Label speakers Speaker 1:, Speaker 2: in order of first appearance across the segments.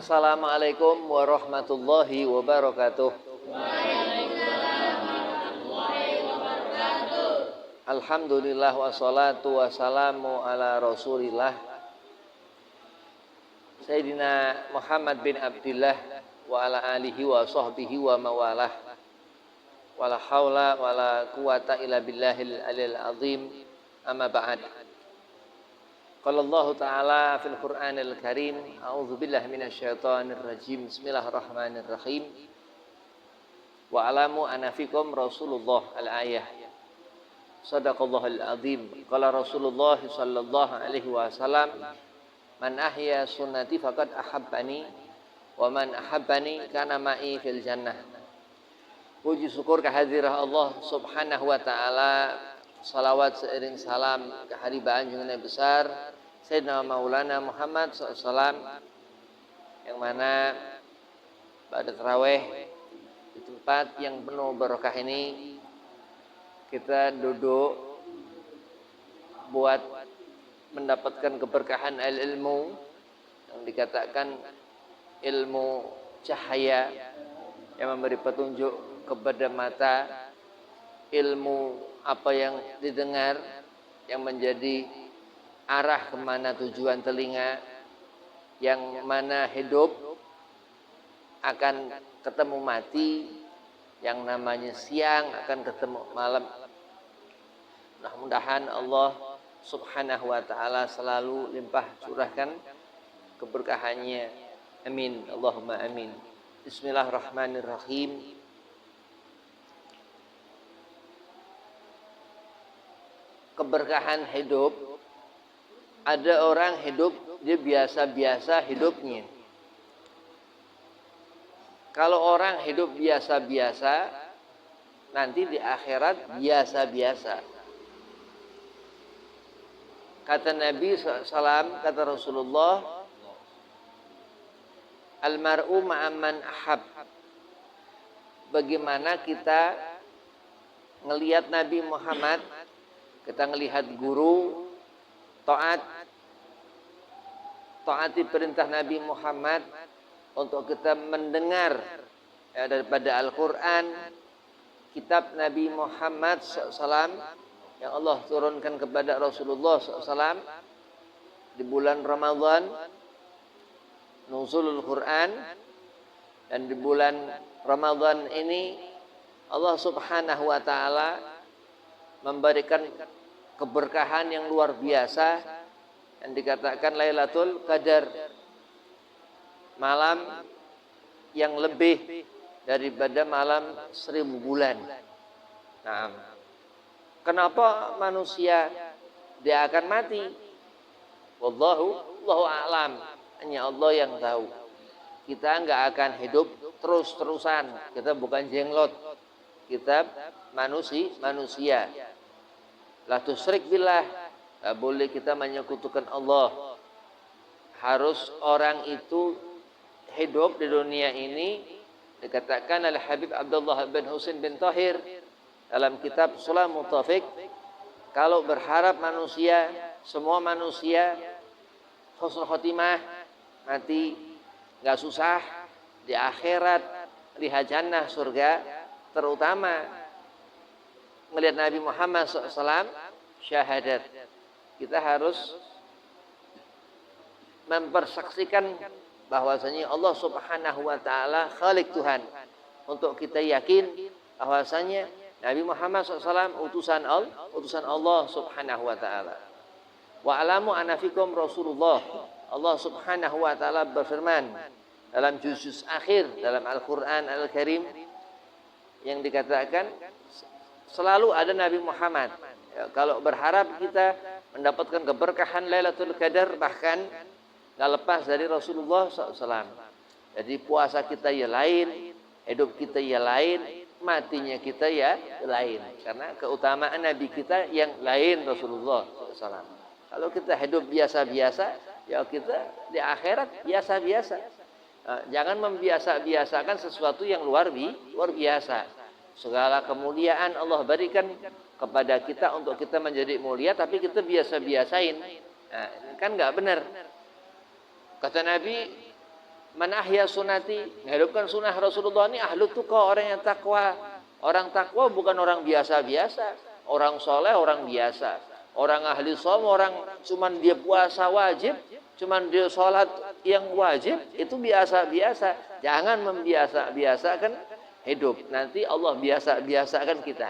Speaker 1: Assalamualaikum warahmatullahi wabarakatuh. Alhamdulillah wassalatu wassalamu ala Rasulillah Sayyidina Muhammad bin Abdillah wa ala alihi wa sahbihi wa mawalah. Wala haula wala quwata illa billahil aliyil azim. Amma ba'd. Qala Allah Ta'ala fil Qur'anil Karim, a'udzu billahi minasyaitonir rajim. Bismillahirrahmanirrahim. Wa alamu anna fikum Rasulullah al-ayah. Shadaqallahul azim. Qala Rasulullah sallallahu alaihi wasallam, man ahya sunnati faqad ahabbani wa man ahabbani kana ma'i fil jannah. Puji syukur kehadirat Allah Subhanahu wa taala. Salawat seiring salam keharibaan junjungan besar Sayyidina Maulana Muhammad SAW, yang mana pada tarawih di tempat yang penuh berkah ini kita duduk buat mendapatkan keberkahan ilmu yang dikatakan ilmu cahaya yang memberi petunjuk kepada mata, ilmu apa yang didengar yang menjadi arah kemana tujuan telinga, yang mana hidup akan ketemu mati, yang namanya siang akan ketemu malam. Mudah-mudahan Allah Subhanahu wa ta'ala selalu limpah curahkan keberkahannya. Amin. Allahumma amin. Bismillahirrahmanirrahim. Keberkahan hidup, ada orang hidup dia biasa-biasa hidupnya. Kalau orang hidup biasa-biasa, nanti di akhirat biasa-biasa. Kata Nabi SAW, kata Rasulullah, almar'u ma'aman ahab. Bagaimana kita ngelihat Nabi Muhammad, kita ngelihat guru, taati perintah Nabi Muhammad, untuk kita mendengar daripada Al-Quran, kitab Nabi Muhammad SAW yang Allah turunkan kepada Rasulullah SAW di bulan Ramadan, nuzulul Quran. Dan di bulan Ramadan ini Allah Subhanahu wa ta'ala memberikan keberkahan yang luar biasa yang dikatakan Lailatul Qadar, malam yang lebih daripada malam 1000 bulan. Nah, kenapa manusia dia akan mati? Wallahu a'lam, hanya Allah yang tahu. Kita enggak akan hidup terus-terusan. Kita bukan jenglot. Kita manusia. La tusyrik billah, tak boleh kita menyekutukan Allah. Harus orang itu hidup di dunia ini, dikatakan oleh Habib Abdullah bin Husain bin Tahir dalam kitab Sulamut Taufik, kalau berharap manusia, semua manusia husnul khotimah, mati enggak susah di akhirat, lihat jannah surga, terutama melihat Nabi Muhammad SAW syahadat. Kita harus mempersaksikan bahwasanya Allah Subhanahu wa ta'ala khalik Tuhan. Untuk kita yakin bahwasanya Nabi Muhammad SAW utusan Allah Subhanahu wa ta'ala. Wa alamu anna fikum Rasulullah. Allah Subhanahu wa ta'ala berfirman dalam juz akhir dalam Al-Quran Al-Karim yang dikatakan selalu ada Nabi Muhammad. Ya, kalau berharap kita mendapatkan keberkahan Lailatul Qadar, bahkan gak lepas dari Rasulullah SAW. Jadi puasa kita ya lain, hidup kita ya lain, matinya kita ya lain. Karena keutamaan Nabi kita yang lain Rasulullah SAW. Kalau kita hidup biasa-biasa, ya kita di akhirat biasa-biasa. Jangan membiasa-biasakan sesuatu yang luar biasa. Segala kemuliaan Allah berikan kepada kita untuk kita menjadi mulia, tapi kita biasa-biasain. Nah, kan nggak benar. Kata Nabi, Man ahya sunati, menghidupkan sunnah Rasulullah ini ahlu tuqa, orang yang takwa. Orang takwa bukan orang biasa-biasa, orang soleh, orang biasa. Orang ahli shaum, orang cuman dia puasa wajib, cuman dia sholat yang wajib, itu biasa-biasa. Jangan membiasa-biasakan hidup. Nanti Allah biasa-biasakan kita.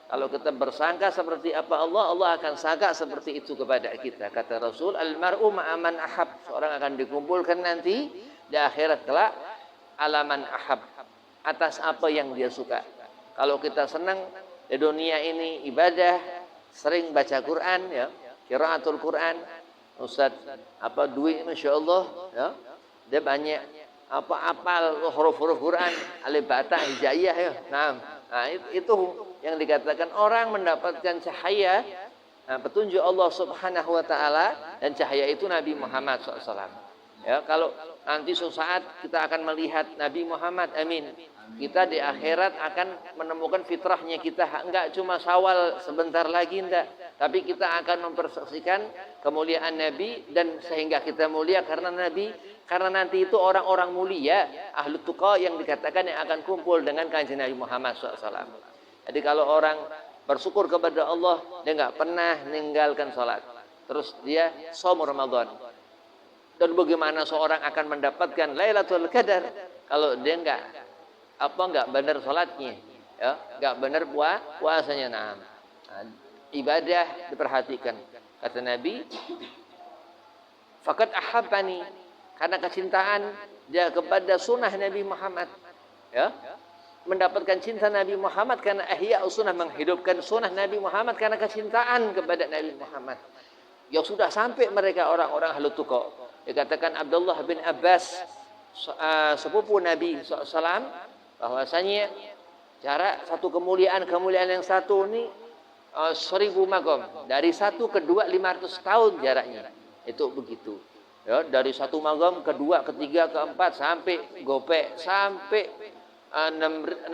Speaker 1: Kalau kita bersangka seperti apa Allah, Allah akan sangka seperti itu kepada kita. Kata Rasul, al-mar'u ma'aman ahab. Seorang akan dikumpulkan nanti di akhirat kelak alaman ahab, atas apa yang dia suka. Kalau kita senang di dunia ini ibadah, sering baca Quran, ya, qiraatul Quran, Ustaz Dwi, masya Allah, ya, dia banyak apal huruf-huruf Quran, alif bata hijaiyah, ya. Nah, itu yang dikatakan orang mendapatkan cahaya, petunjuk Allah Subhanahu Wa Taala, dan cahaya itu Nabi Muhammad SAW. Ya, kalau nanti suatu saat kita akan melihat Nabi Muhammad, amin. Kita di akhirat akan menemukan fitrahnya kita, enggak cuma sawal sebentar lagi, enggak. Tapi kita akan mempersaksikan kemuliaan Nabi, dan sehingga kita mulia karena Nabi. Karena nanti itu orang-orang mulia, ahlu tuqa yang dikatakan yang akan kumpul dengan kanjeng Nabi Muhammad SAW. Jadi kalau orang bersyukur kepada Allah, dia enggak pernah meninggalkan sholat. Terus dia shaum Ramadan. Dan bagaimana seorang akan mendapatkan Lailatul Qadar kalau dia enggak benar salatnya, ya, enggak benar puasanya. Nah, ibadah diperhatikan. Kata Nabi, faqad ahabbani, karena kecintaan dia kepada sunnah Nabi Muhammad, ya. Mendapatkan cinta Nabi Muhammad karena ihya sunnah, menghidupkan sunnah Nabi Muhammad karena kecintaan kepada Nabi Muhammad. Yang sudah sampai mereka orang-orang ahlu tuqa. Dikatakan Abdullah bin Abbas, sepupu Nabi SAW, bahwasanya jarak satu kemuliaan yang satu ini 1000 magom. Dari satu ke dua 500 tahun jaraknya. Itu begitu. Ya, dari satu magom ke dua, ke tiga, ke empat, sampai gope, sampai 600,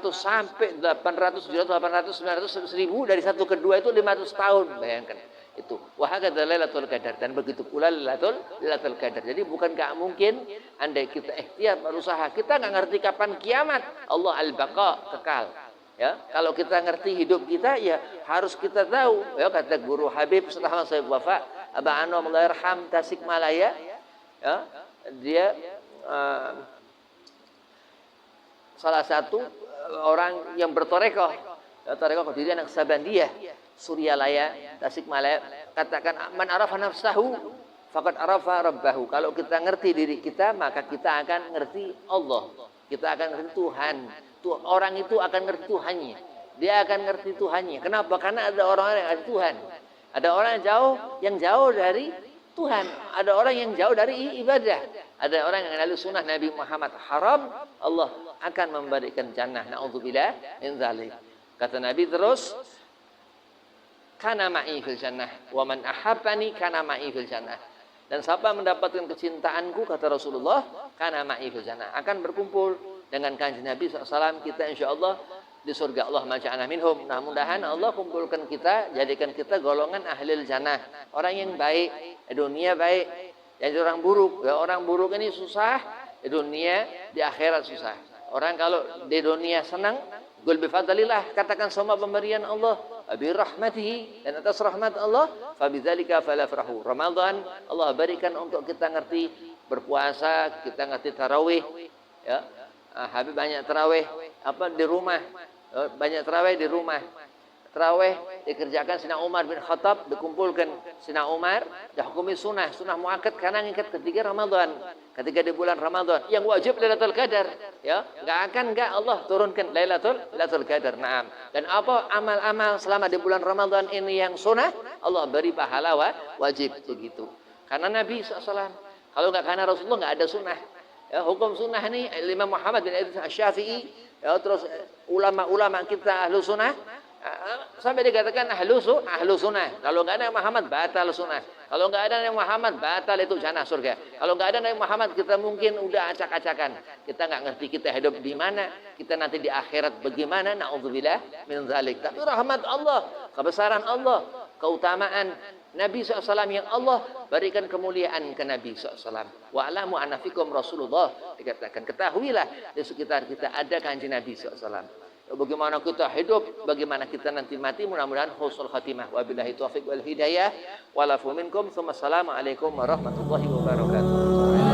Speaker 1: sampai 800, 700, 800, 900, 1000. Dari satu ke dua itu 500 tahun. Bayangkan. Itu wahakadza Lailatul Qadar, dan begitu pula Lailatul Qadar. Jadi bukankah mungkin andai kita ikhtiar berusaha, kita nggak ngerti kapan kiamat. Allah al-baqa, kekal, ya. Kalau kita ngerti hidup kita, ya harus kita tahu, ya. Kata guru Habib setelah saya wafat, Aba Anwar Allahyarham Tasikmalaya, ya, dia salah satu orang yang bertorekoh, ya, torekoh diri anak Sabandiyah, Suryalaya, Tasikmalaya, katakan man arafa nafsahu faqad arafa rabbahu. Kalau kita ngerti diri kita, maka kita akan ngerti Allah. Kita akan ngerti Tuhan. Orang itu akan ngerti Tuhannya. Dia akan ngerti Tuhannya. Kenapa? Karena ada orang-orang yang ada Tuhan. Ada orang yang jauh dari Tuhan. Ada orang yang jauh dari ibadah. Ada orang yang lalu sunnah Nabi Muhammad haram, Allah akan memberikan jannah. Na'udzubillah min dzalik. Kata Nabi terus, kana ma'i fil jannah wa man ahabbani kana ma'i fil jannah. Dan siapa mendapatkan kecintaanku, kata Rasulullah, kana ma'i fil jannah, akan berkumpul dengan kanjeng Nabi SAW. Kita insyaallah di surga Allah maja'ana minhum. Nah, mudah-mudahan Allah kumpulkan kita, jadikan kita golongan ahlil jannah, orang yang baik di dunia, baik yang orang buruk. Ya, orang buruk ini susah di dunia, di akhirat susah. Orang kalau di dunia senang, qul bi fadlillah, katakan semua pemberian Allah, bi rahmatihi, dan atas rahmat Allah, fa bidzalika falafrahu. Ramadan Allah berikan untuk kita ngerti berpuasa, kita ngerti tarawih, ya. Habib banyak tarawih di rumah. Banyak tarawih di rumah. Tarawih dikerjakan Sina Umar bin Khattab, dikumpulkan Sina Umar, dihukumi sunnah muakkad karena ngikat ketika Ramadan. Ketika di bulan Ramadan yang wajib Lailatul Qadar, ya, enggak Allah turunkan Lailatul Qadar. Naam. Dan apa amal-amal selama di bulan Ramadan ini yang sunnah, Allah beri pahala wajib begitu. Karena Nabi SAW, kalau enggak karena Rasulullah enggak ada sunnah. Ya, hukum sunnah ini Imam Muhammad bin Idris Asy-Syafi'i, ya, terus ulama-ulama kita ahlu sunnah, sampai dikatakan ahlu sunnah. Kalau enggak ada Muhammad, batal sunnah. Kalau enggak ada Nabi Muhammad, batal itu jannah surga. Kalau enggak ada Nabi Muhammad, kita mungkin udah acak-acakan. Kita enggak ngerti kita hidup di mana, kita nanti di akhirat bagaimana. Na'udzubillah min dzalik. Tapi rahmat Allah, kebesaran Allah, keutamaan Nabi SAW yang Allah berikan kemuliaan ke Nabi SAW. Wa alamu anna fikum Rasulullah. Dikatakan, ketahuilah di sekitar kita ada kanjeng Nabi SAW. Bagaimana kita hidup, bagaimana kita nanti mati, mudah-mudahan husnul khatimah. Wabillahi taufiq wal hidayah. Walafu minkum. Assalamualaikum warahmatullahi wabarakatuh.